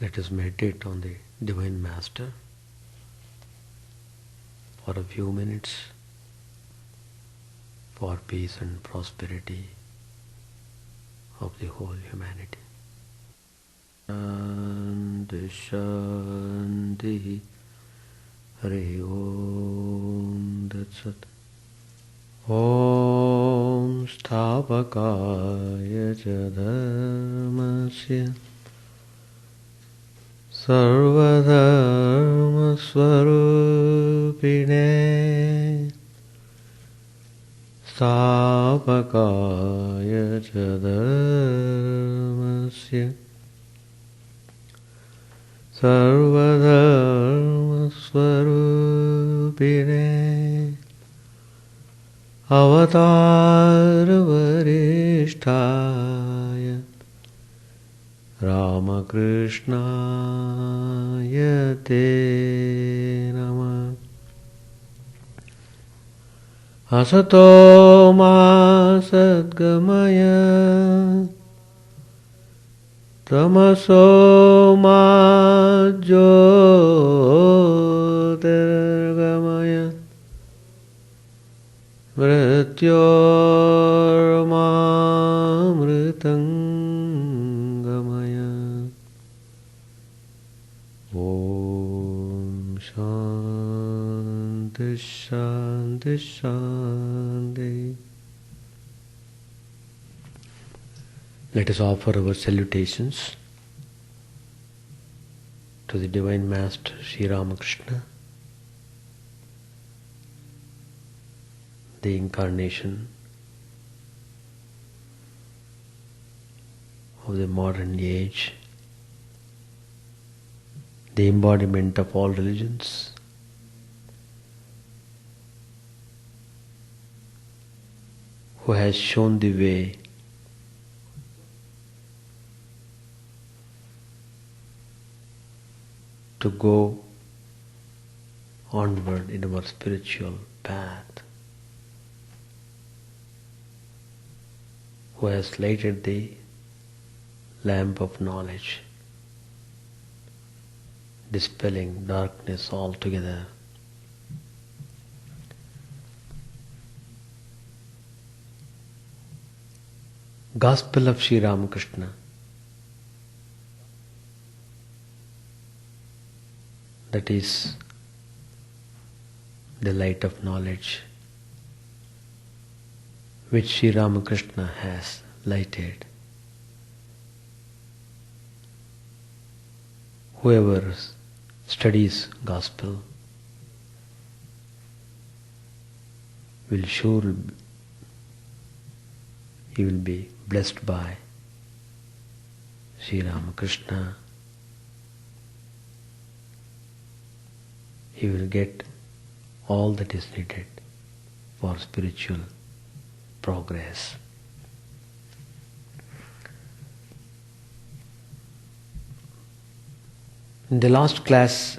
Let us meditate on the Divine Master for a few minutes for peace and prosperity of the whole humanity. Shanti Shanti Hari Om Tat Sat Om Sthapakaya Cha Dharmasya Sarvadharma Swarupine Sthapakaya Cha Dharmasya Sarvadharma Swarupine Avatara Varishtaya Ramakrishna Te Namah Asato Ma Sadgamaya Tamaso Ma Jyotirgamaya Mrityorma Mritangamaya Om Shanti Shanti Shanti. Let us offer our salutations to the Divine Master Sri Ramakrishna, the incarnation of the modern age, the embodiment of all religions, who has shown the way to go onward in our spiritual path, who has lighted the lamp of knowledge, dispelling darkness altogether. Gospel of Sri Ramakrishna, that is the light of knowledge which Sri Ramakrishna has lighted. Whoever studies gospel will surely he will be blessed by Sri Ramakrishna. He will get all that is needed for spiritual progress. In the last class,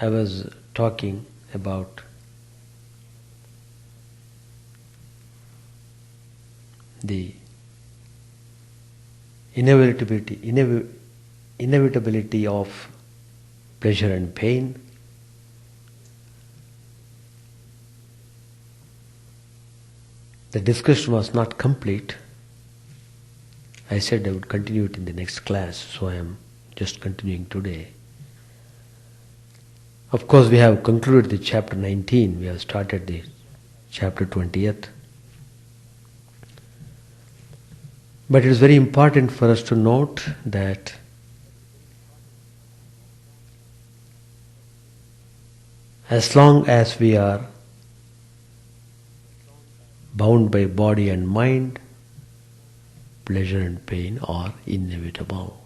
I was talking about the inevitability of pleasure and pain. The discussion was not complete. I said I would continue it in the next class, so I am just continuing today. Of course, we have concluded the chapter 19. We have started the chapter 20th. But it is very important for us to note that as long as we are bound by body and mind, pleasure and pain are inevitable.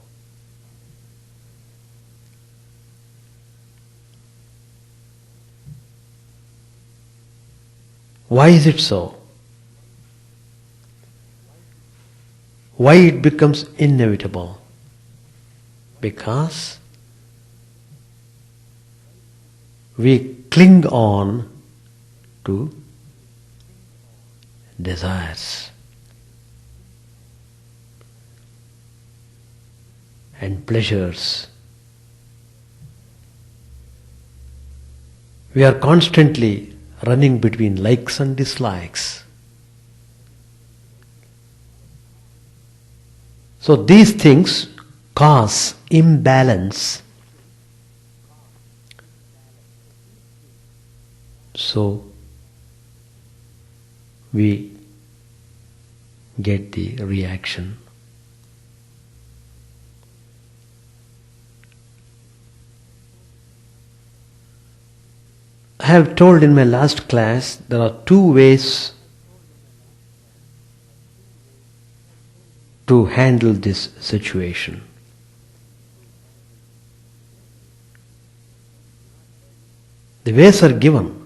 Why is it so? Why it becomes inevitable? Because we cling on to desires. and pleasures. We are constantly running between likes and dislikes. So these things cause imbalance. So we get the reaction. I have told in my last class there are two ways to handle this situation. The ways are given.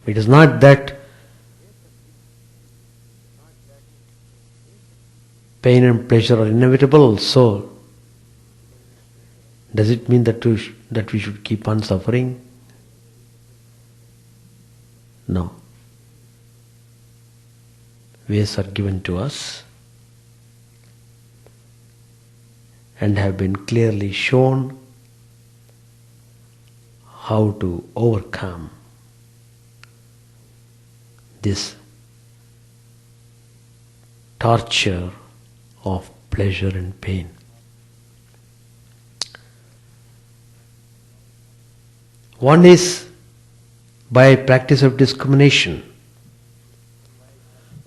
It is not that pain and pleasure are inevitable, so does it mean that we should keep on suffering? No. Ways are given to us and have been clearly shown how to overcome this torture of pleasure and pain. One is by practice of discrimination,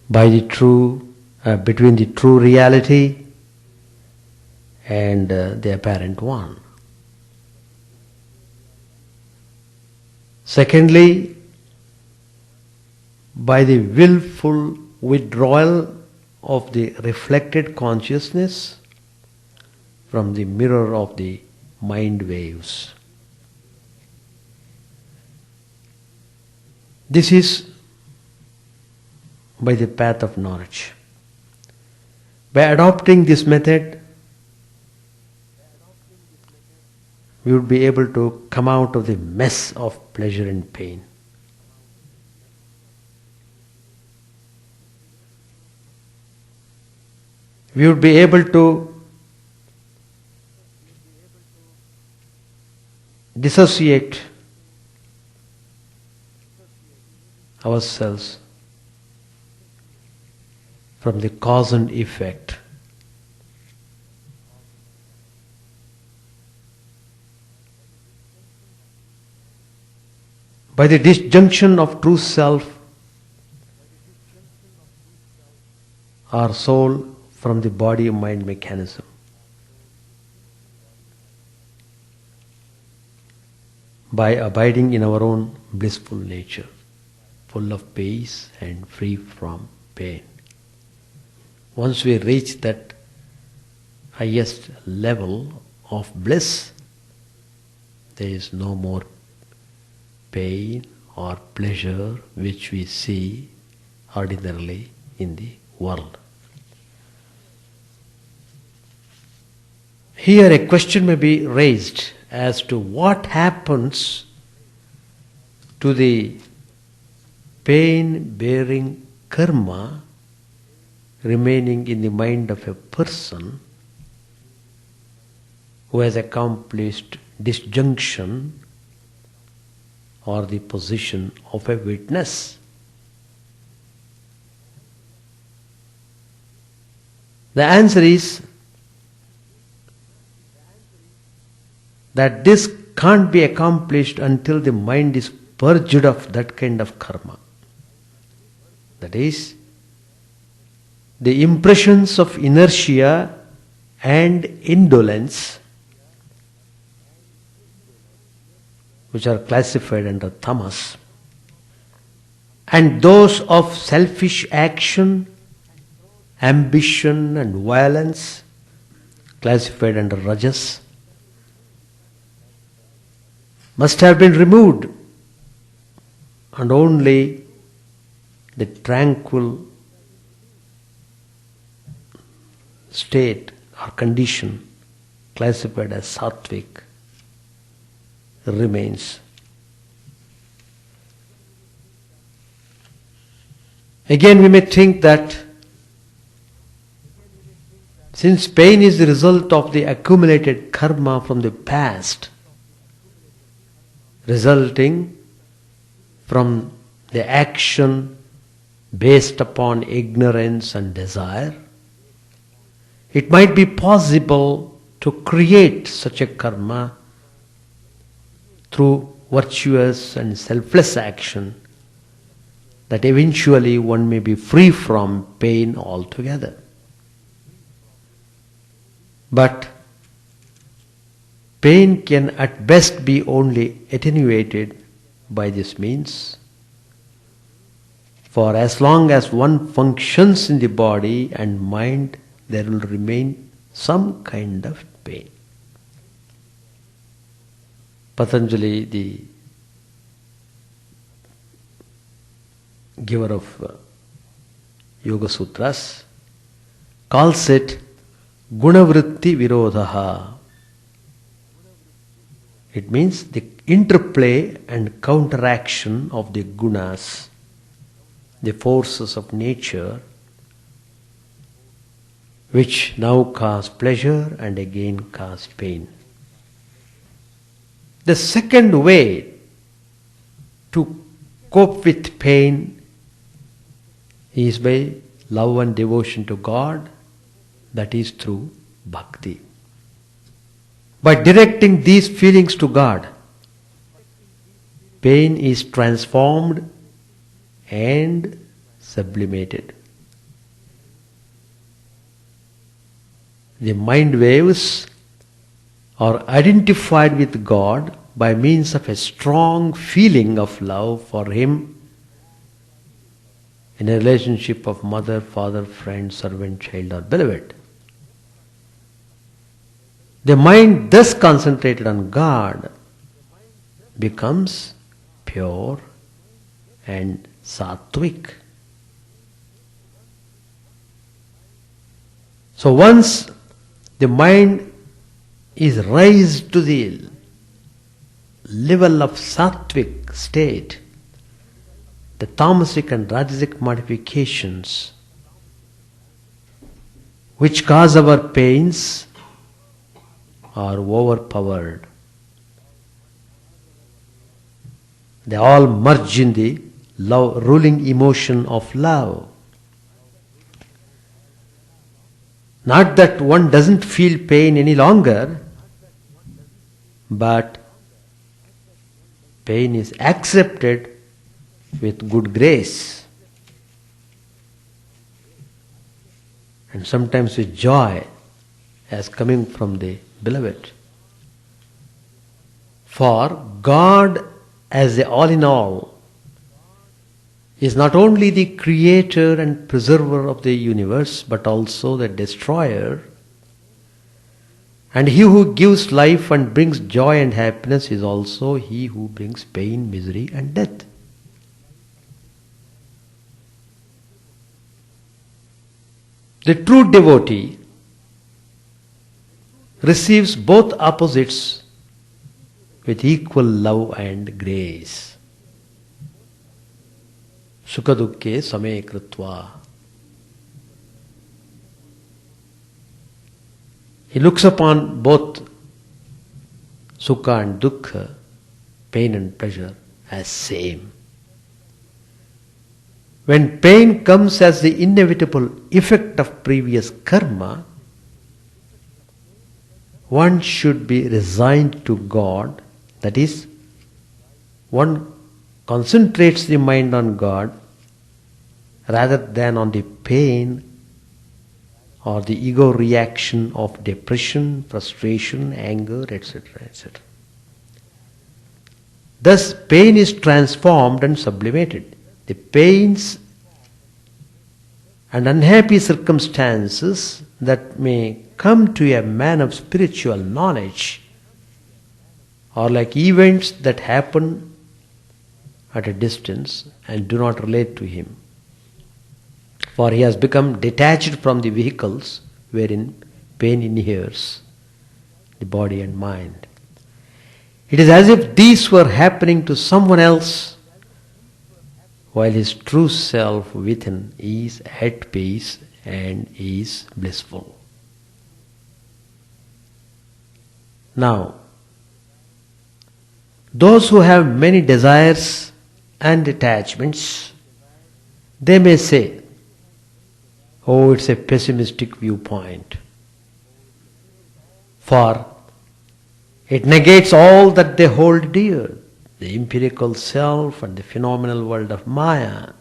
by the true between the true reality and the apparent one. Secondly, by the willful withdrawal of the reflected consciousness from the mirror of the mind waves. This is by the path of knowledge. By adopting this method, we would be able to come out of the mess of pleasure and pain. We would be able to dissociate ourselves from the cause and effect. By the disjunction of true self, our soul from the body-mind mechanism. By abiding in our own blissful nature, full of peace and free from pain. Once we reach that highest level of bliss, there is no more pain or pleasure which we see ordinarily in the world. Here a question may be raised as to what happens to the pain-bearing karma remaining in the mind of a person who has accomplished disjunction or the position of a witness. The answer is that this can't be accomplished until the mind is purged of that kind of karma. That is, the impressions of inertia and indolence, which are classified under tamas, and those of selfish action, ambition and violence, classified under rajas, must have been removed, and only the tranquil state or condition classified as sattvic remains. Again, we may think that Since pain is the result of the accumulated karma from the past, resulting from the action based upon ignorance and desire, it might be possible to create such a karma through virtuous and selfless action, that eventually one may be free from pain altogether. But pain can at best be only attenuated by this means. For as long as one functions in the body and mind, there will remain some kind of pain. Patanjali, the giver of Yoga Sutras, calls it Gunavritti Virodhaha. It means the interplay and counteraction of the gunas, the forces of nature, which now cause pleasure and again cause pain. The second way to cope with pain is by love and devotion to God, that is through bhakti. By directing these feelings to God, pain is transformed and sublimated. The mind waves are identified with God by means of a strong feeling of love for Him in a relationship of mother, father, friend, servant, child or beloved. The mind thus concentrated on God becomes pure and sattvic. So once the mind is raised to the level of sattvic state, the tamasic and rajasic modifications which cause our pains are overpowered. They all merge in the love, ruling emotion of love. Not that one doesn't feel pain any longer, but pain is accepted with good grace and sometimes with joy as coming from the beloved. For God as the all in all is not only the creator and preserver of the universe, but also the destroyer. And he who gives life and brings joy and happiness is also he who brings pain, misery and death. The true devotee receives both opposites with equal love and grace. Sukha dukkhe same kritva. He looks upon both sukha and dukkha, pain and pleasure, as same. When pain comes as the inevitable effect of previous karma, one should be resigned to God, that is, one concentrates the mind on God rather than on the pain or the ego reaction of depression, frustration, anger, etc., etc. Thus, pain is transformed and sublimated. The pains and unhappy circumstances that may come to a man of spiritual knowledge are like events that happen at a distance and do not relate to him. For he has become detached from the vehicles wherein pain inheres the body and mind. It is as if these were happening to someone else, while his true self within is at peace and is blissful. Now, those who have many desires and attachments, they may say, oh, it's a pessimistic viewpoint. For it negates all that they hold dear, the empirical self and the phenomenal world of Maya.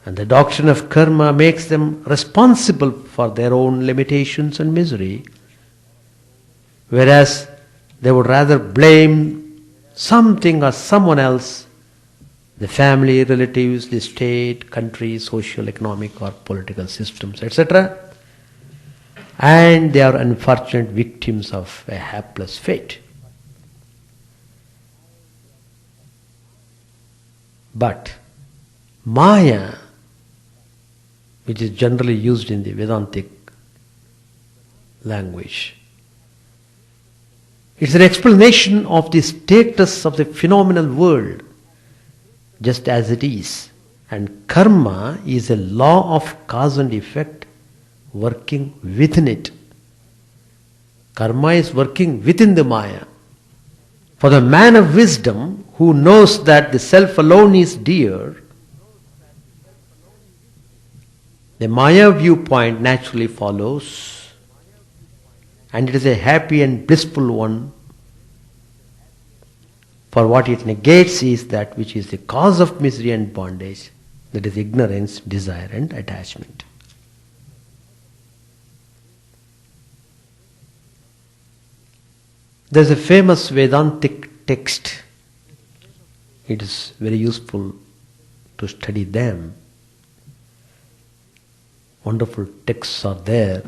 And the doctrine of karma makes them responsible for their own limitations and misery, whereas they would rather blame something or someone else, the family, relatives, the state, country, social, economic or political systems, etc. And they are unfortunate victims of a hapless fate. But Maya, which is generally used in the Vedantic language, it's an explanation of the status of the phenomenal world just as it is. And karma is a law of cause and effect working within it. Karma is working within the Maya. For the man of wisdom who knows that the self alone is dear, the Maya viewpoint naturally follows, and it is a happy and blissful one. For what it negates is that which is the cause of misery and bondage, that is ignorance, desire and attachment. There is a famous Vedantic text. It is very useful to study them. Wonderful texts are there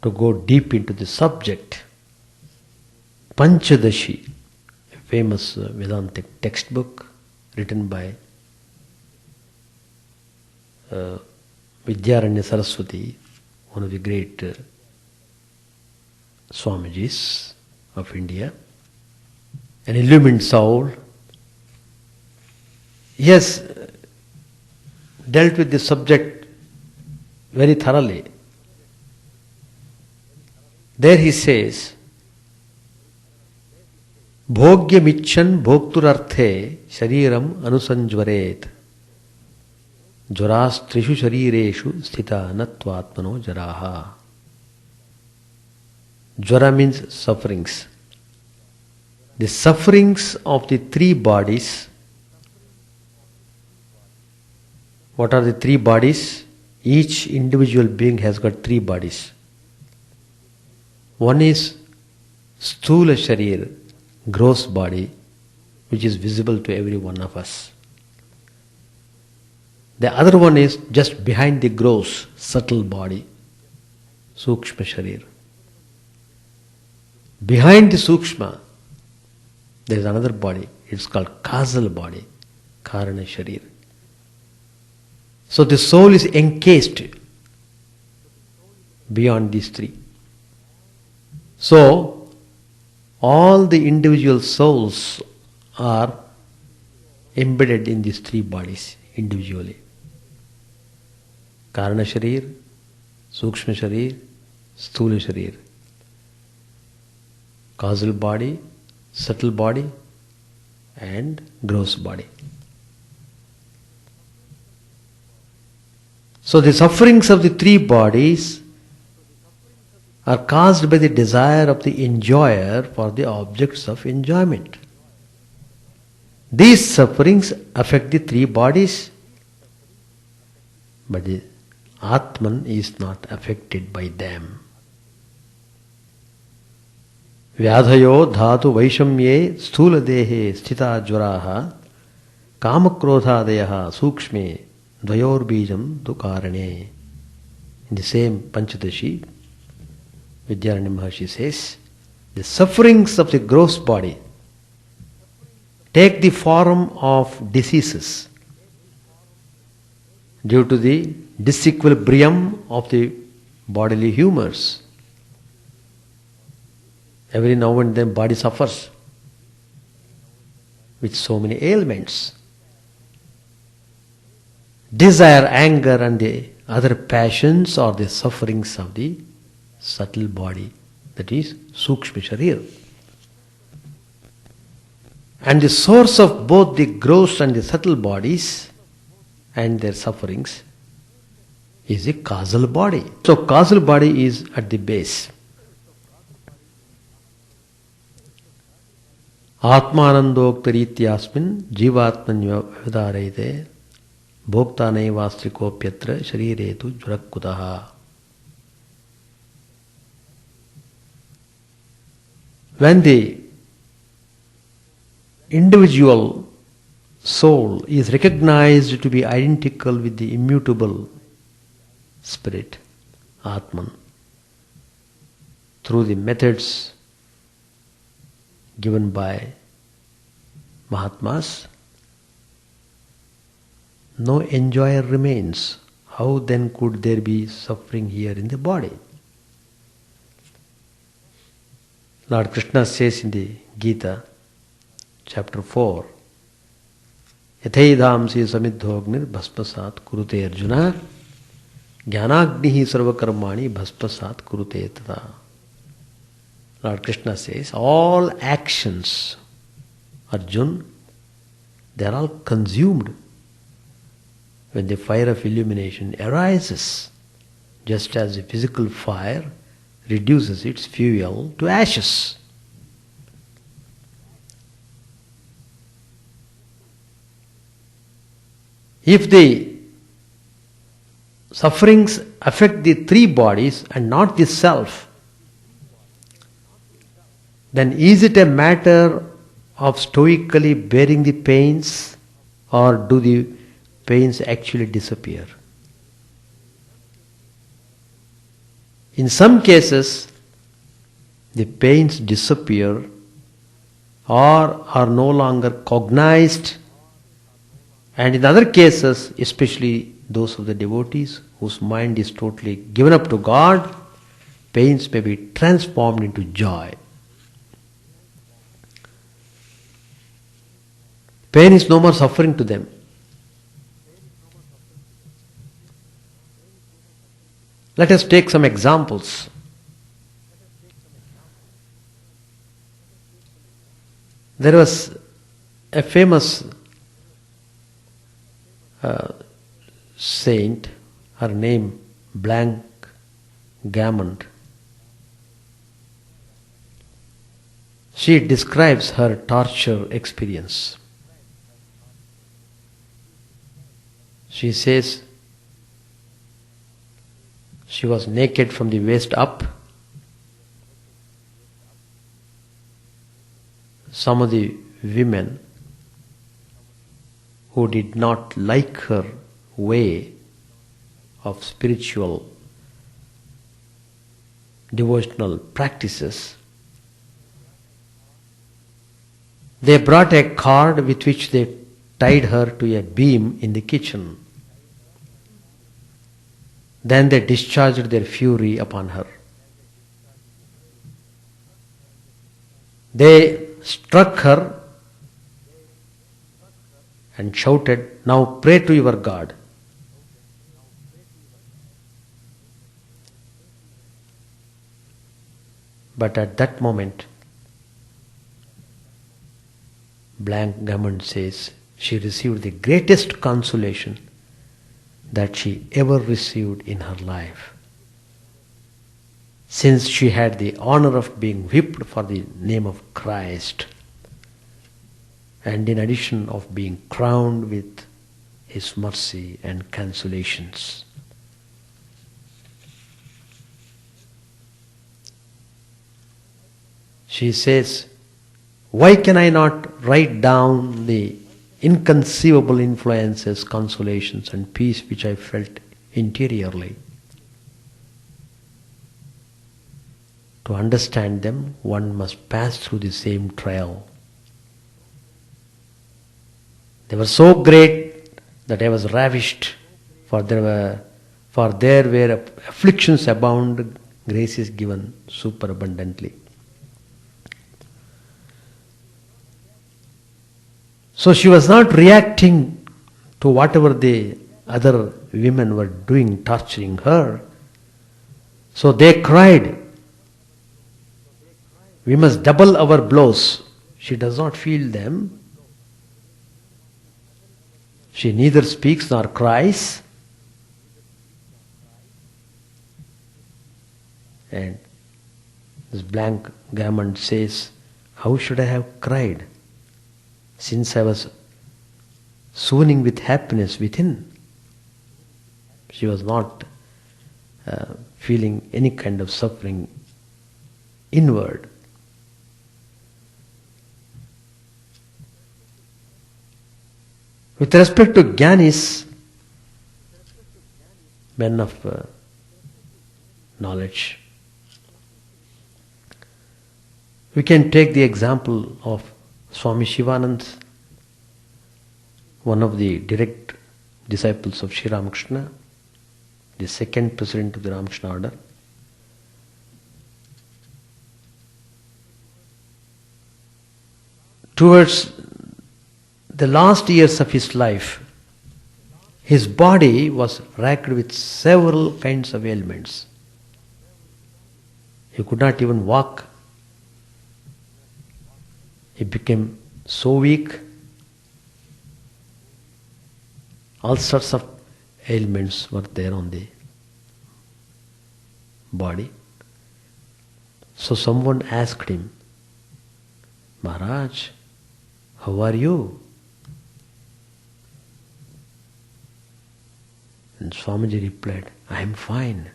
to go deep into the subject. Panchadashi, a famous Vedantic textbook written by Vidyaranya Saraswati, one of the great Swamijis of India, an illumined soul. He has dealt with this subject very thoroughly. There he says, Bhogyamichan bhokturarthe shariram anusanjvaret jvaras trishu sharireshu sthita natvatmano jaraha. Jvara means sufferings. The sufferings of the three bodies. What are the three bodies? Each individual being has got three bodies. One is Sthula Sharir, gross body, which is visible to every one of us. The other one is just behind the gross, subtle body, Sukshma Sharir. Behind the Sukshma, there is another body. It's called causal body, Karana Sharir. So the soul is encased beyond these three. So all the individual souls are embedded in these three bodies individually. Karana Sharir, Sukshma Sharir, Sthula Sharir. Causal body, subtle body and gross body. So the sufferings of the three bodies are caused by the desire of the enjoyer for the objects of enjoyment. These sufferings affect the three bodies, but the Atman is not affected by them. Vyadhayo dhatu vaishamye sthula dehe sthita jvaraha kamakrodhadeyaha sukshme dvayor bijam tu karane. In the same Panchadashi, Vidyaranya Maharshi says, the sufferings of the gross body take the form of diseases due to the disequilibrium of the bodily humors. Every now and then body suffers with so many ailments. Desire, anger and the other passions are the sufferings of the subtle body, that is Sukshma Sharir. And the source of both the gross and the subtle bodies and their sufferings is a causal body. So causal body is at the base. Atmanandoktarithyasmin jivatman vidarayate bhoktanai vastrikopyatra shariretu jvarakutaha. When the individual soul is recognized to be identical with the immutable spirit, Atman, through the methods given by Mahatmas, no enjoyer remains. How then could there be suffering here in the body? Lord Krishna says in the Gita, chapter 4, Yatheidhamsi samidhognir bhaspasat kurute Arjuna jnanagnihi sarvakarmani bhaspasat kurute tata. Lord Krishna says, all actions, Arjun, they are all consumed when the fire of illumination arises, just as a physical fire reduces its fuel to ashes. If the sufferings affect the three bodies and not the self, then is it a matter of stoically bearing the pains, or do the pains actually disappear? In some cases, the pains disappear or are no longer cognized, and in other cases, especially those of the devotees whose mind is totally given up to God, pains may be transformed into joy. Pain is no more suffering to them. Let us take some examples. There was a famous saint, her name Blank Gammond. She describes her torture experience. She says she was naked from the waist up. Some of the women who did not like her way of spiritual devotional practices, they brought a cord with which they tied her to a beam in the kitchen. Then they discharged their fury upon her. They struck her and shouted, "Now pray to your God." But at that moment, Blank Gammond says, she received the greatest consolation that she ever received in her life, since she had the honor of being whipped for the name of Christ, and in addition of being crowned with His mercy and consolations. She says, why can I not write down the inconceivable influences, consolations and peace which I felt interiorly? To understand them, one must pass through the same trial. They were so great that I was ravished, for there were afflictions abound, grace is given superabundantly. So she was not reacting to whatever the other women were doing, torturing her. So they cried, we must double our blows. She does not feel them. She neither speaks nor cries. And this blank garment says, how should I have cried, since I was swooning with happiness within? She was not feeling any kind of suffering inward. With respect to Jnanis, men of knowledge, we can take the example of Swami Chidananda, one of the direct disciples of Sri Ramakrishna, the second president of the Ramakrishna order. Towards the last years of his life, his body was racked with several kinds of ailments. He could not even walk. He became so weak. All sorts of ailments were there on the body. So someone asked him, Maharaj, how are you? And Swamiji replied, I am fine.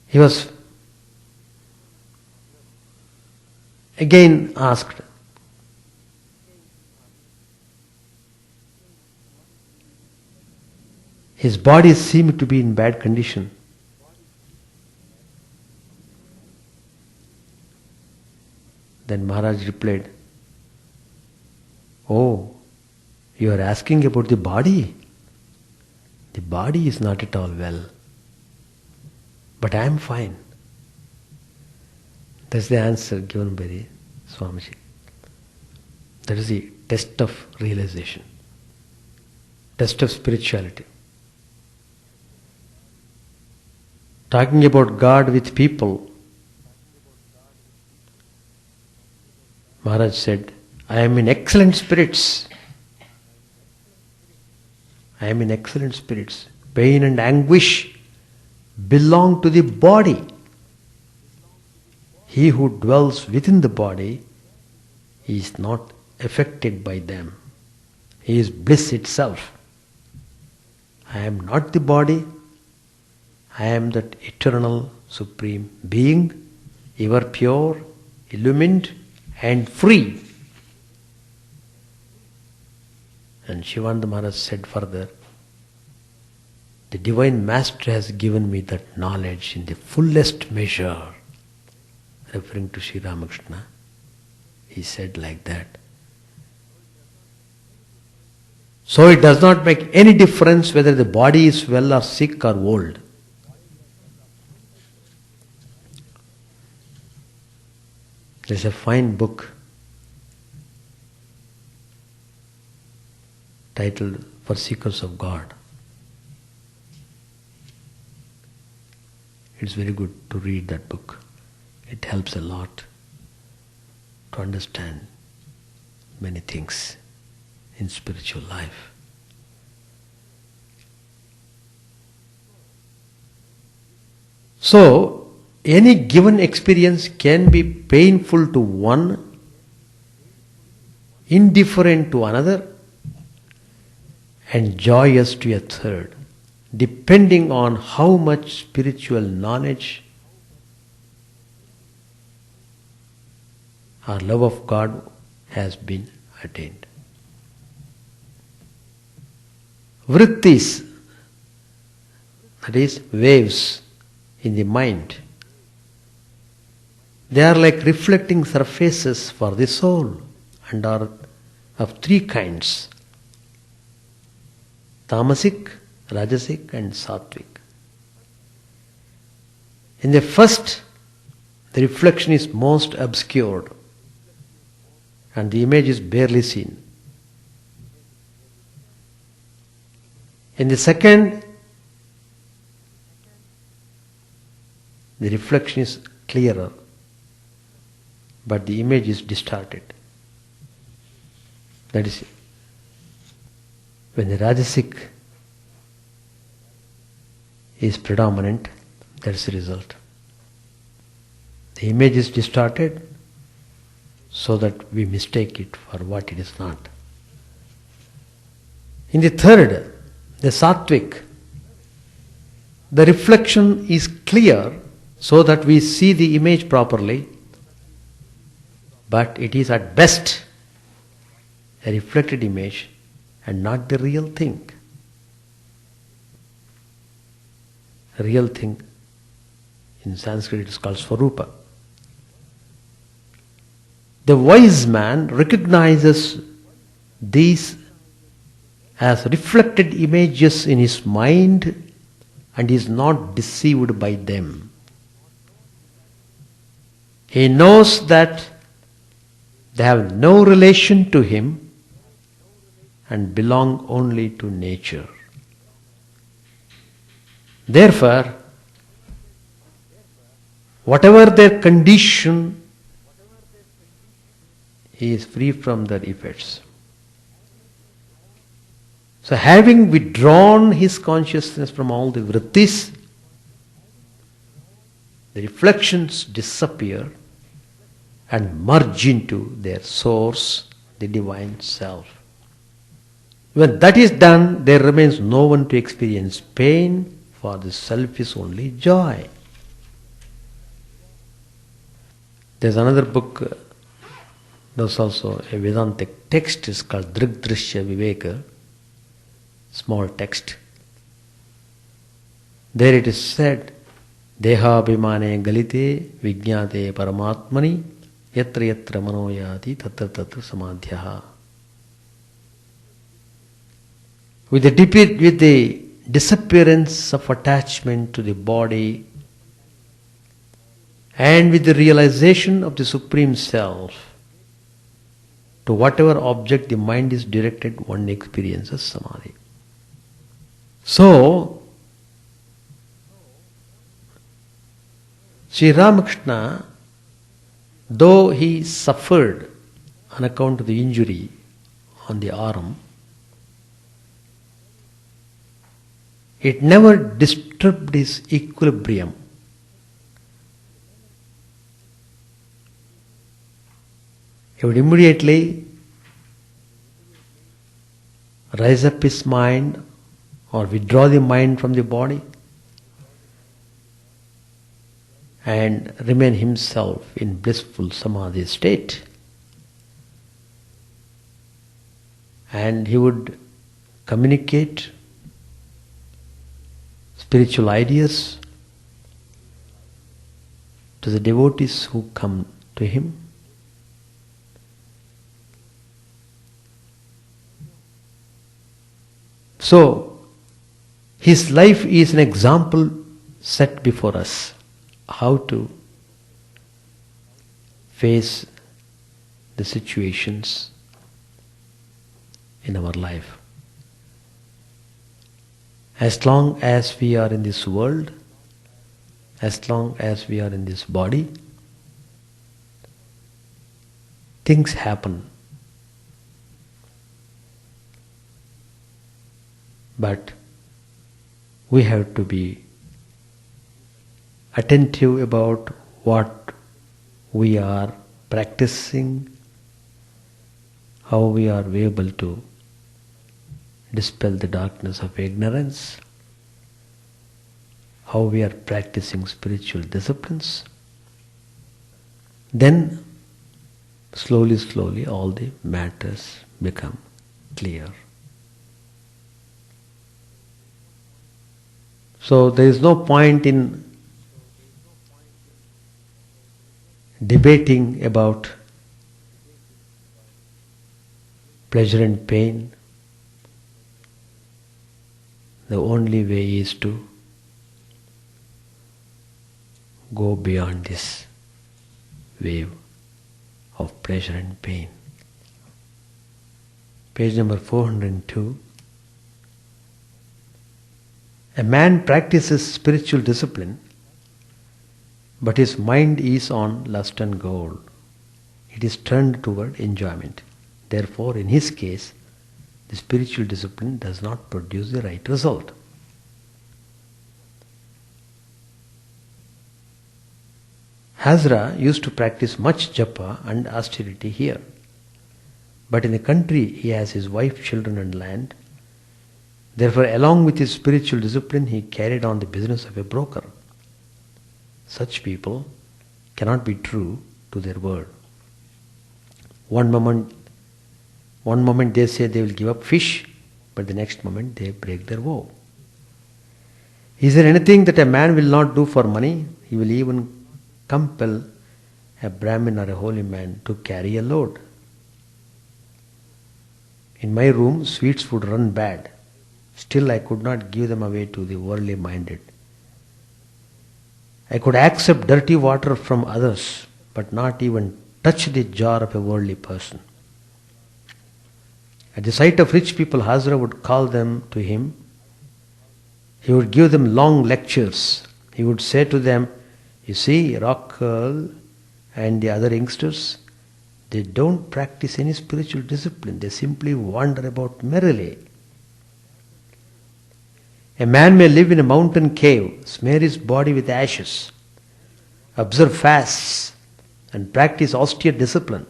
He was again asked, his body seemed to be in bad condition. Then Maharaj replied, oh, you are asking about the body? The body is not at all well. But I am fine. That's the answer given by the Swamiji. That is the test of realization, test of spirituality. Talking about God with people, Maharaj said, I am in excellent spirits. I am in excellent spirits. Pain and anguish belong to the body. He who dwells within the body is not affected by them. He is bliss itself. I am not the body. I am that eternal supreme being, ever pure, illumined and free. And Shivananda Maharaj said further, the Divine Master has given me that knowledge in the fullest measure. Referring to Sri Ramakrishna, he said like that. So it does not make any difference whether the body is well or sick or old. There is a fine book titled For Seekers of God. It's very good to read that book. It helps a lot to understand many things in spiritual life. So, any given experience can be painful to one, indifferent to another, and joyous to a third, depending on how much spiritual knowledge or love of God has been attained. Vrittis, that is waves in the mind, they are like reflecting surfaces for the soul and are of three kinds: tamasic, rajasic and sattvic. In the first, the reflection is most obscured and the image is barely seen. In the second, the reflection is clearer, but the image is distorted. That is, when the Rajasic is predominant, that is the result. The image is distorted so that we mistake it for what it is not. In the third, the Sattvic, the reflection is clear so that we see the image properly, but it is at best a reflected image and not the real thing. Real thing, in Sanskrit it is called Swarupa. The wise man recognizes these as reflected images in his mind and is not deceived by them. He knows that they have no relation to him and belong only to nature. Therefore, whatever their condition, he is free from their effects. So having withdrawn his consciousness from all the vrittis, the reflections disappear and merge into their source, the divine self. When that is done, there remains no one to experience pain, for the self is only joy. There's another book, there's also a Vedantic text, it's called Drigdrishya Viveka, small text. There it is said, Deha Bhimane Galite Vijñate Paramatmani Yatra Yatra Manoyati Tatra Tatra Samadhyaha. With the disappearance of attachment to the body and with the realization of the Supreme Self, to whatever object the mind is directed, one experiences Samadhi. So, Sri Ramakrishna, though he suffered on account of the injury on the arm, it never disturbed his equilibrium. He would immediately raise up his mind or withdraw the mind from the body and remain himself in blissful samadhi state. And he would communicate spiritual ideas to the devotees who come to him. So, his life is an example set before us, how to face the situations in our life. As long as we are in this world, as long as we are in this body, things happen. But we have to be attentive about what we are practicing, how we are able to dispel the darkness of ignorance, how we are practicing spiritual disciplines. Then slowly all the matters become clear. So there is no point in debating about pleasure and pain. The only way is to go beyond this wave of pleasure and pain. Page number 402. A man practices spiritual discipline, but his mind is on lust and goal. It is turned toward enjoyment. Therefore, in his case, the spiritual discipline does not produce the right result. Hazra used to practice much japa and austerity here. But in the country he has his wife, children and land. Therefore, along with his spiritual discipline, he carried on the business of a broker. Such people cannot be true to their word. One moment they say they will give up fish, but the next moment they break their vow. Is there anything that a man will not do for money? He will even compel a Brahmin or a holy man to carry a load. In my room, sweets would run bad. Still, I could not give them away to the worldly minded. I could accept dirty water from others, but not even touch the jar of a worldly person. At the sight of rich people, Hazra would call them to him. He would give them long lectures. He would say to them, "You see, Rock Girl and the other youngsters, they don't practice any spiritual discipline. They simply wander about merrily. A man may live in a mountain cave, smear his body with ashes, observe fasts, and practice austere discipline.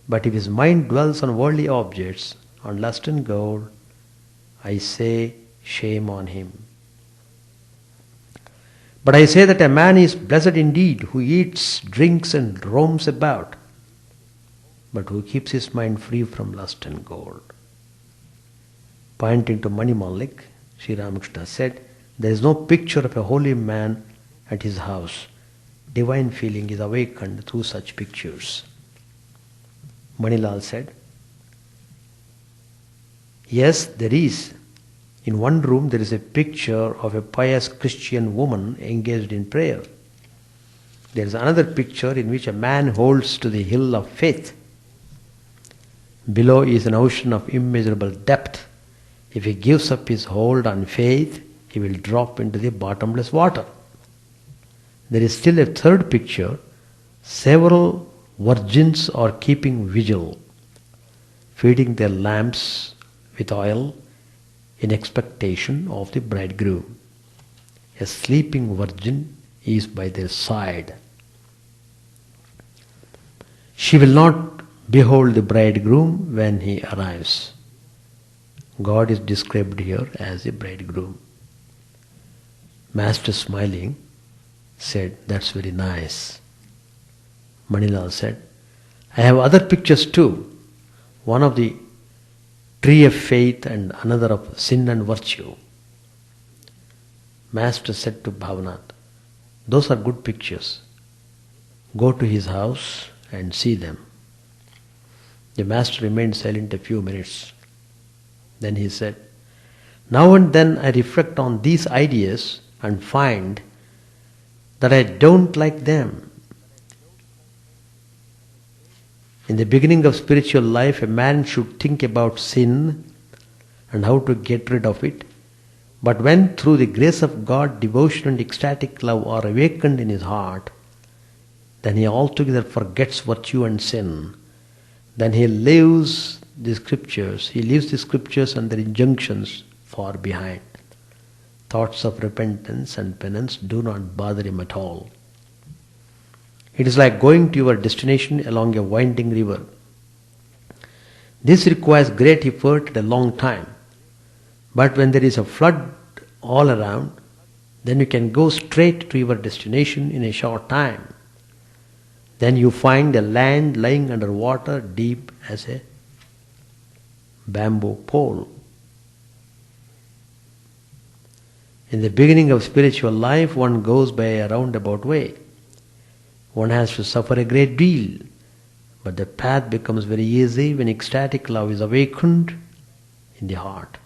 But if his mind dwells on worldly objects, on lust and gold, I say, shame on him. But I say that a man is blessed indeed who eats, drinks, and roams about, but who keeps his mind free from lust and gold." Pointing to Mani Malik, Sri Ramakrishna said, "There is no picture of a holy man at his house. Divine feeling is awakened through such pictures." Manilal said, "Yes, there is. In one room there is a picture of a pious Christian woman engaged in prayer. There is another picture in which a man holds to the hill of faith. Below is an ocean of immeasurable depth. If he gives up his hold on faith, he will drop into the bottomless water. There is still a third picture. Several virgins are keeping vigil, feeding their lamps with oil in expectation of the bridegroom. A sleeping virgin is by their side. She will not behold the bridegroom when he arrives." God is described here as a bridegroom. Master, smiling, said, "That's very nice." Manilal said, "I have other pictures too. One of the tree of faith and another of sin and virtue." Master said to Bhavanath, "Those are good pictures. Go to his house and see them." The master remained silent a few minutes. Then he said, "Now and then I reflect on these ideas and find that I don't like them. In the beginning of spiritual life, a man should think about sin and how to get rid of it. But when through the grace of God, devotion and ecstatic love are awakened in his heart, then he altogether forgets virtue and sin. Then he leaves the scriptures and their injunctions far behind. Thoughts of repentance and penance do not bother him at all. It is like going to your destination along a winding river. This requires great effort and a long time. But when there is a flood all around, then you can go straight to your destination in a short time. Then you find a land lying under water deep as a bamboo pole. In the beginning of spiritual life, one goes by a roundabout way. One has to suffer a great deal, but the path becomes very easy when ecstatic love is awakened in the heart.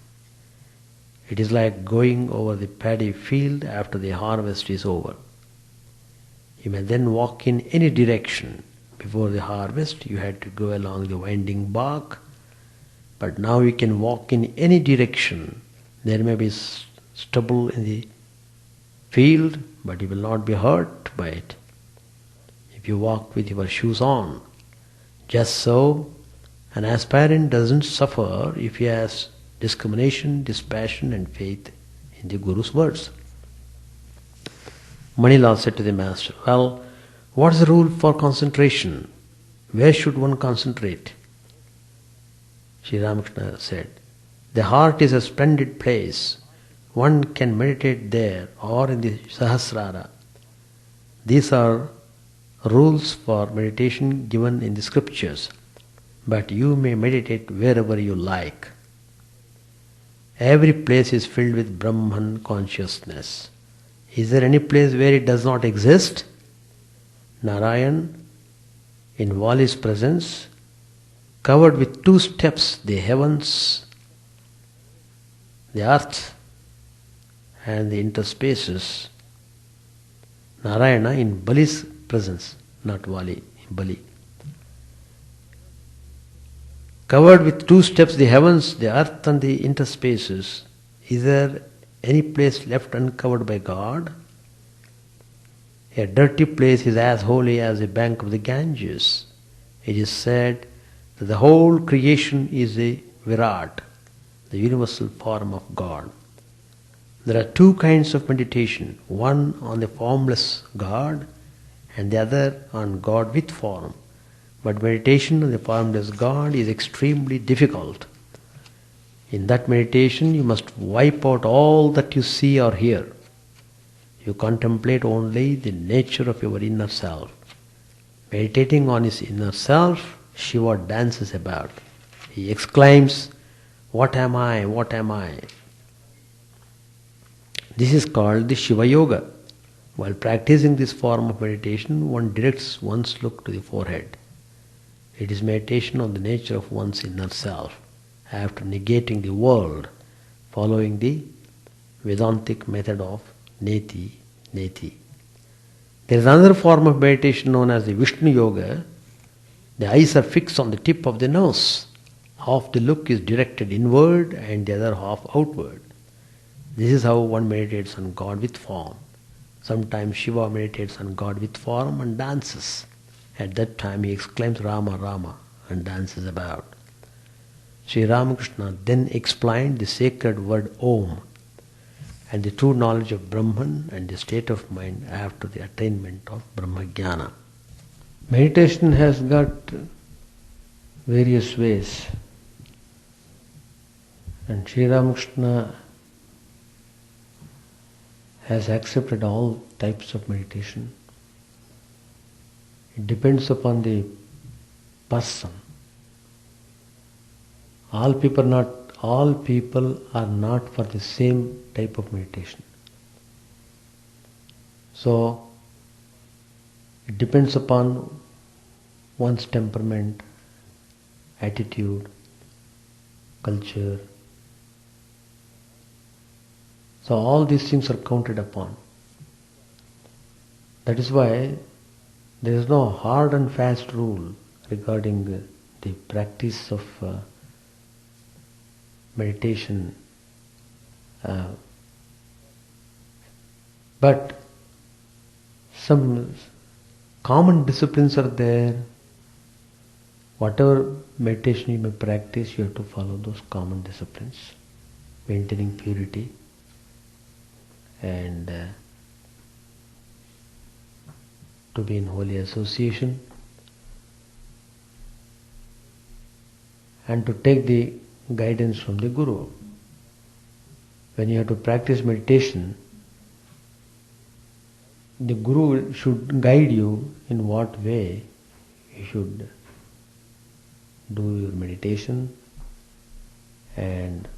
It is like going over the paddy field after the harvest is over. You may then walk in any direction. Before the harvest, you had to go along the winding bark, but now you can walk in any direction. There may be stubble in the field, but you will not be hurt by it if you walk with your shoes on. Just so, an aspirant doesn't suffer if he has discrimination, dispassion and faith in the Guru's words. Manilal said to the master, well, what is the rule for concentration? Where should one concentrate? Sri Ramakrishna said, the heart is a splendid place. One can meditate there or in the Sahasrara. These are rules for meditation given in the scriptures, but you may meditate wherever you like. Every place is filled with Brahman consciousness. Is there any place where it does not exist? Narayan, in Vali's presence, covered with 2 steps the heavens, the earth and the interspaces. Narayana in Bali's presence, not Vali, Bali. Covered with 2 steps the heavens, the earth and the interspaces. Is there any place left uncovered by God? A dirty place is as holy as the bank of the Ganges. It is said that the whole creation is a Virat, the universal form of God. There are 2 kinds of meditation, one on the formless God and the other on God with form. But meditation on the formless God is extremely difficult. In that meditation you must wipe out all that you see or hear. You contemplate only the nature of your inner self. Meditating on his inner self, Shiva dances about. He exclaims, what am I? What am I? This is called the Shiva Yoga. While practicing this form of meditation, one directs one's look to the forehead. It is meditation on the nature of one's inner self, after negating the world, following the Vedantic method of Neti, Neti. There is another form of meditation known as the Vishnu Yoga. The eyes are fixed on the tip of the nose. Half the look is directed inward and the other half outward. This is how one meditates on God with form. Sometimes Shiva meditates on God with form and dances. At that time he exclaims Rama, Rama and dances about. Sri Ramakrishna then explained the sacred word Om and the true knowledge of Brahman and the state of mind after the attainment of Brahmajnana. Meditation has got various ways, and Sri Ramakrishna has accepted all types of meditation. It depends upon the person. All people are not for the same type of meditation. So it depends upon one's temperament, attitude, culture. So all these things are counted upon. That is why there is no hard and fast rule regarding the practice of meditation. But some common disciplines are there. Whatever meditation you may practice, you have to follow those common disciplines. Maintaining purity and to be in holy association and to take the guidance from the Guru. When you have to practice meditation, the Guru should guide you in what way you should do your meditation, and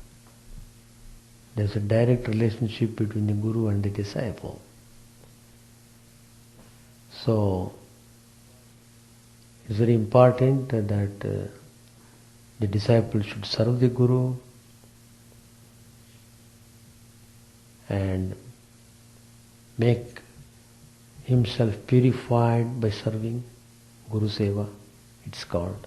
there's a direct relationship between the Guru and the disciple. So it's very important that the disciple should serve the Guru and make himself purified by serving. Guru Seva, it's called.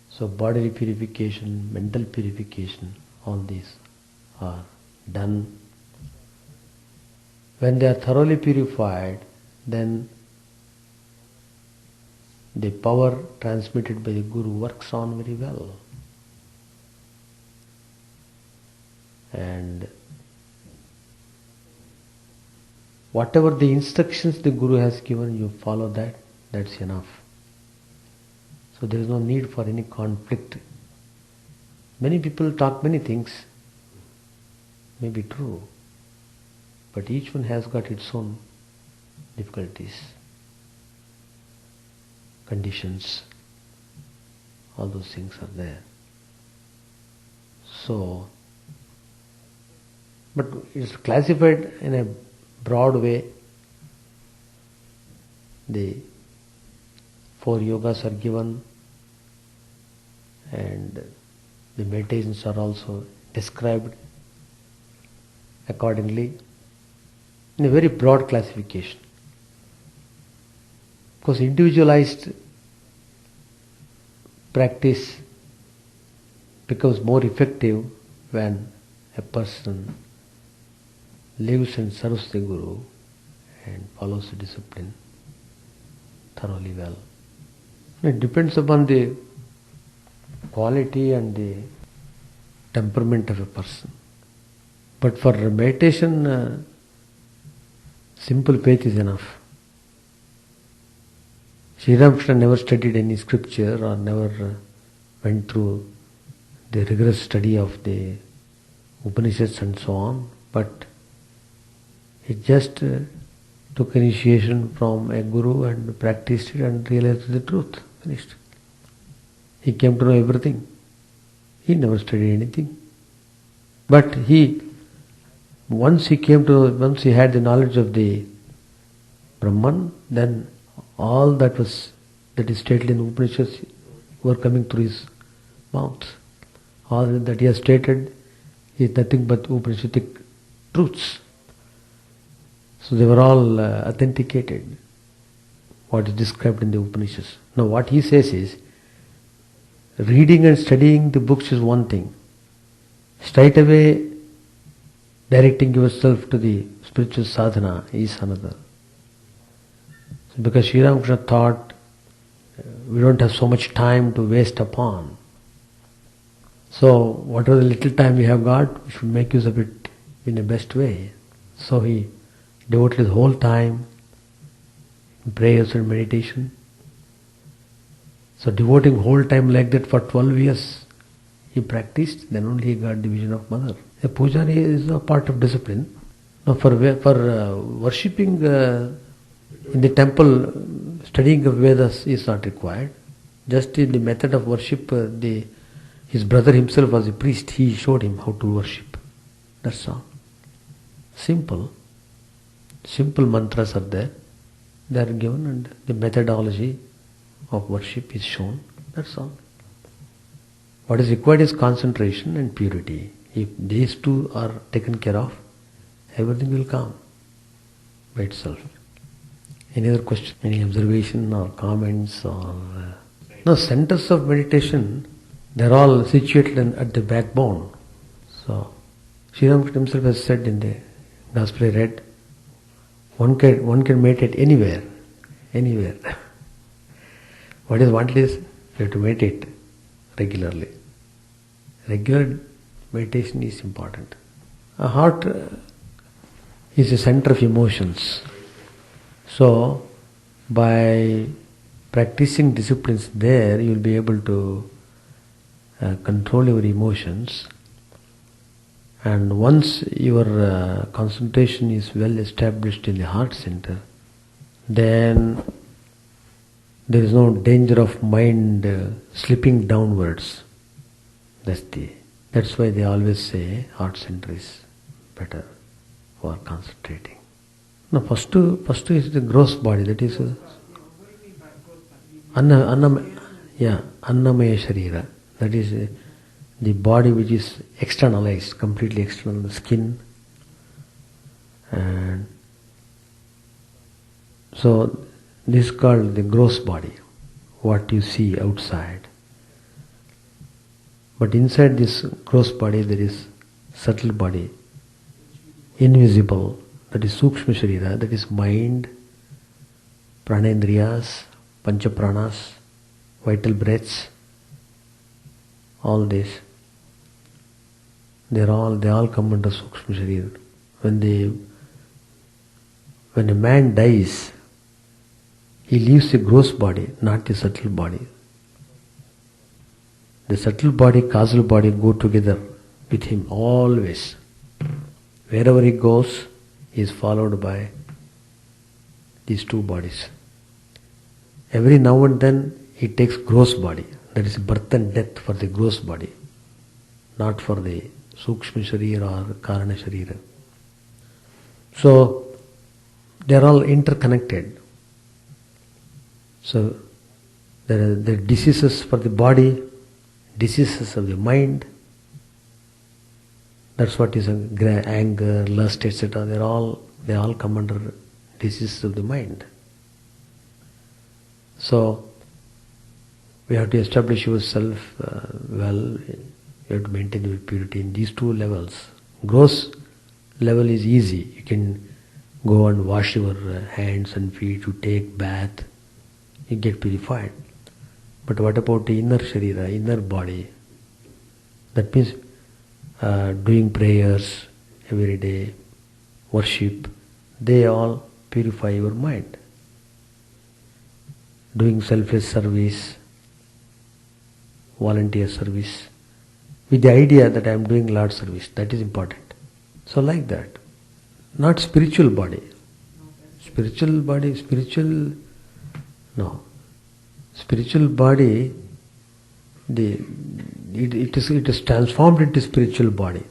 So bodily purification, mental purification, all these are done. When they are thoroughly purified, then the power transmitted by the Guru works on very well. And whatever the instructions the Guru has given, you follow that, that's enough. So there is no need for any conflict. Many people talk many things, may be true, but each one has got its own difficulties, conditions, all those things are there. So, but it's classified in a broad way. The 4 yogas are given, and the meditations are also described accordingly in a very broad classification. Because individualized practice becomes more effective when a person lives and serves the Guru and follows the discipline thoroughly well. It depends upon the quality and the temperament of a person. But for meditation, simple faith is enough. Sri Ramakrishna never studied any scripture or never went through the rigorous study of the Upanishads and so on, but he just took initiation from a guru and practiced it and realized the truth. Finished. He came to know everything. He never studied anything. But once he had the knowledge of the Brahman, then all that is stated in Upanishads were coming through his mouth. All that he has stated is nothing but Upanishadic truths. So they were all authenticated, what is described in the Upanishads. Now what he says is, reading and studying the books is one thing. Straight away directing yourself to the spiritual sadhana is another. So because Sri Ramakrishna thought we don't have so much time to waste upon. So whatever the little time we have got, we should make use of it in the best way. So he devoted his whole time in prayers and meditation. So devoting whole time like that for 12 years he practiced, then only he got the vision of Mother. A pujari is a part of discipline. Now for worshipping in the temple, studying of Vedas is not required. Just in the method of worship, his brother himself was a priest, he showed him how to worship. That's all. Simple mantras are there, they are given, and the methodology of worship is shown. That's all. What is required is concentration and purity. If these two are taken care of, everything will come by itself. Any other question? Any observation or comments or... No, centers of meditation, they are all situated at the backbone. So, Sri Ramakrishna himself has said in the Gospel I read, one can meditate anywhere. What is wanted is you have to meditate regularly. Regular meditation is important. A heart is a center of emotions. So, by practicing disciplines there, you will be able to control your emotions. And once your concentration is well established in the heart center, then there is no danger of mind slipping downwards. That's why they always say heart center is better for concentrating. No, first is the gross body, that is Annamaya Sharira. That is the body which is externalized, completely external, the skin. And so this is called the gross body, what you see outside. But inside this gross body there is subtle body, invisible, that is Sukshma Sharira, that is mind, pranendriyas, pancha pranas, vital breaths, all this. They all come under Sukshma Sharira. When a man dies, he leaves the gross body, not the subtle body. The subtle body, causal body go together with him always. Wherever he goes, he is followed by these two bodies. Every now and then he takes gross body. That is birth and death for the gross body, not for the Sukshma Sharira or Karana Sharira. So they are all interconnected. So there are diseases for the body, diseases of the mind. That's what is anger, lust, etc. They all come under diseases of the mind. So we have to establish yourself well. You have to maintain your purity in these two levels. Gross level is easy. You can go and wash your hands and feet, you take bath, you get purified. But what about the inner sharira, inner body? That means doing prayers every day, worship, they all purify your mind. Doing selfless service, volunteer service, with the idea that I am doing Lord's service, that is important. So like that. Not spiritual body. Spiritual body, spiritual body, it is transformed into spiritual body.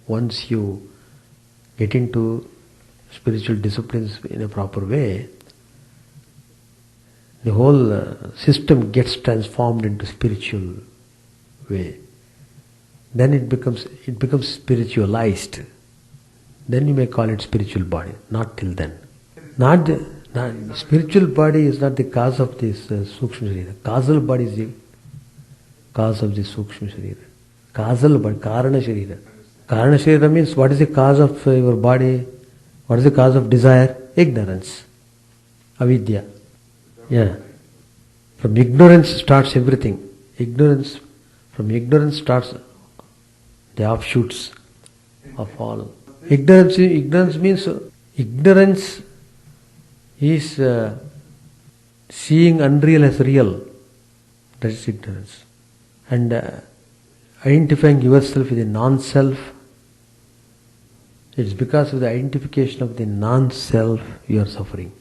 Once you get into spiritual disciplines in a proper way, the whole system gets transformed into spiritual way. Then it becomes spiritualized. Then you may call it spiritual body. Not till then. Spiritual body is not the cause of this Sukshma Sharira. Causal body is the cause of the Sukshma Sharira. Causal body, Karana Sharira. Karana Sharira means what is the cause of your body? What is the cause of desire? Ignorance. Avidya. Yeah. From ignorance starts everything. From ignorance starts the offshoots of all. Ignorance means ignorance is seeing unreal as real. That is ignorance. And identifying yourself with a non-self, it's because of the identification of the non-self you are suffering.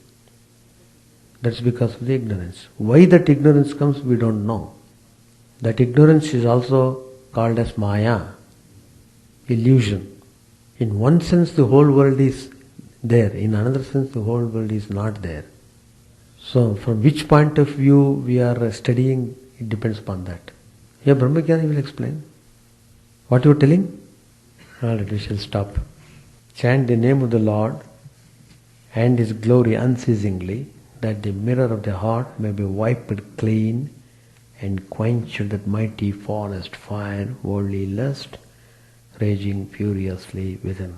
That's because of the ignorance. Why that ignorance comes, we don't know. That ignorance is also called as Maya, illusion. In one sense the whole world is there, in another sense the whole world is not there. So from which point of view we are studying, it depends upon that. Yeah, Brahmagyani will explain. What you are telling? Alright, we shall stop. Chant the name of the Lord and His glory unceasingly, that the mirror of the heart may be wiped clean and quenched that mighty forest fire, worldly lust, raging furiously within.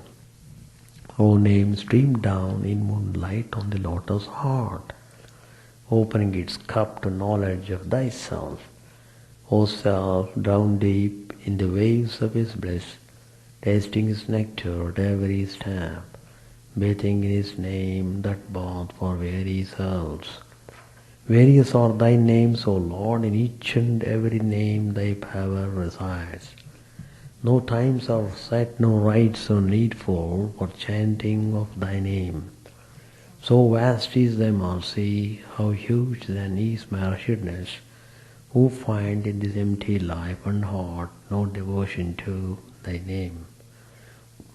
O name stream down in moonlight on the lotus heart, opening its cup to knowledge of thyself. O self, drown deep in the waves of his bliss, tasting his nectar at every step, bathing in his name that bath for weary souls. Various are thy names, O Lord, in each and every name thy power resides. No times are set, no rites are needful for chanting of thy name. So vast is thy mercy, how huge then is my wretchedness, who find in this empty life and heart no devotion to thy name.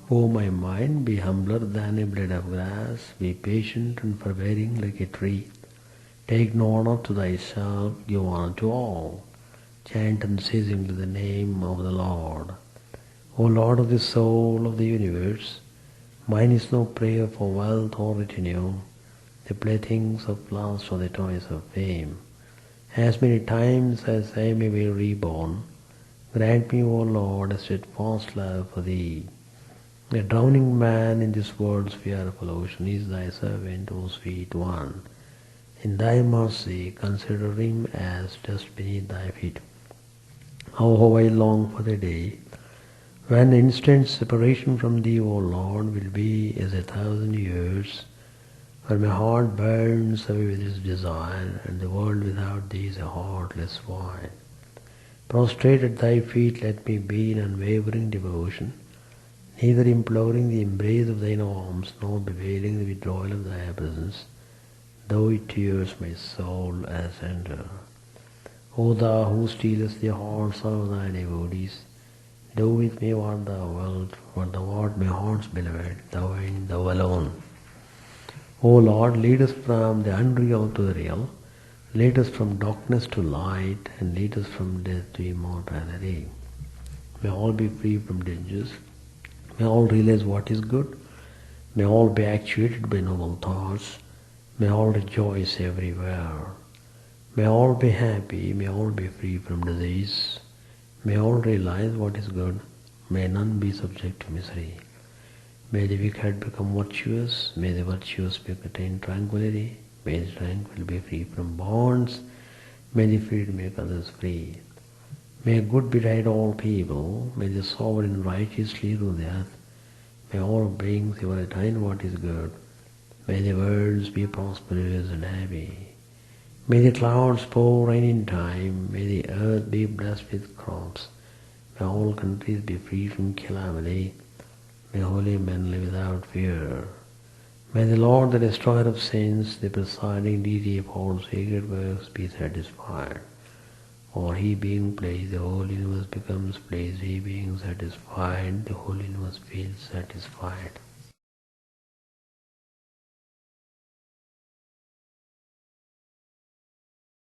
O my mind, be humbler than a blade of grass, be patient and forbearing like a tree. Take no honor to thyself, give honor to all. Chant unceasingly the name of the Lord. O Lord of the soul of the universe, mine is no prayer for wealth or retinue, the playthings of lust or the toys of fame. As many times as I may be reborn, Grant me, O Lord, a steadfast love for Thee. A drowning man in this world's fearful ocean is Thy servant, O sweet One. In Thy mercy, consider him as dust beneath Thy feet. How I long for the day when instant separation from Thee, O Lord, will be as 1,000 years, where my heart burns away with its desire, and the world without Thee is a heartless void. Prostrate at Thy feet, let me be in unwavering devotion, neither imploring the embrace of Thine arms, nor bewailing the withdrawal of Thy presence, though it tears my soul asunder. O Thou who stealest the hearts of Thy devotees, do with me what Thou wilt, for Thou art my heart's beloved, Thou and Thou alone. O Lord, lead us from the unreal to the real, lead us from darkness to light, and lead us from death to immortality. May all be free from dangers, may all realize what is good, may all be actuated by noble thoughts, may all rejoice everywhere. May all be happy, may all be free from disease, may all realize what is good, may none be subject to misery. May the wicked become virtuous, may the virtuous attain tranquility, may the tranquil be free from bonds, may the freed make others free. May good betide all people, may the sovereign righteously rule the earth, may all beings ever attain what is good, may the worlds be prosperous and happy. May the clouds pour rain in time, may the earth be blessed with crops, may all countries be free from calamity, may holy men live without fear. May the Lord, the destroyer of sins, the presiding deity of all sacred works, be satisfied. For He being pleased, the whole universe becomes pleased. He being satisfied, the whole universe feels satisfied.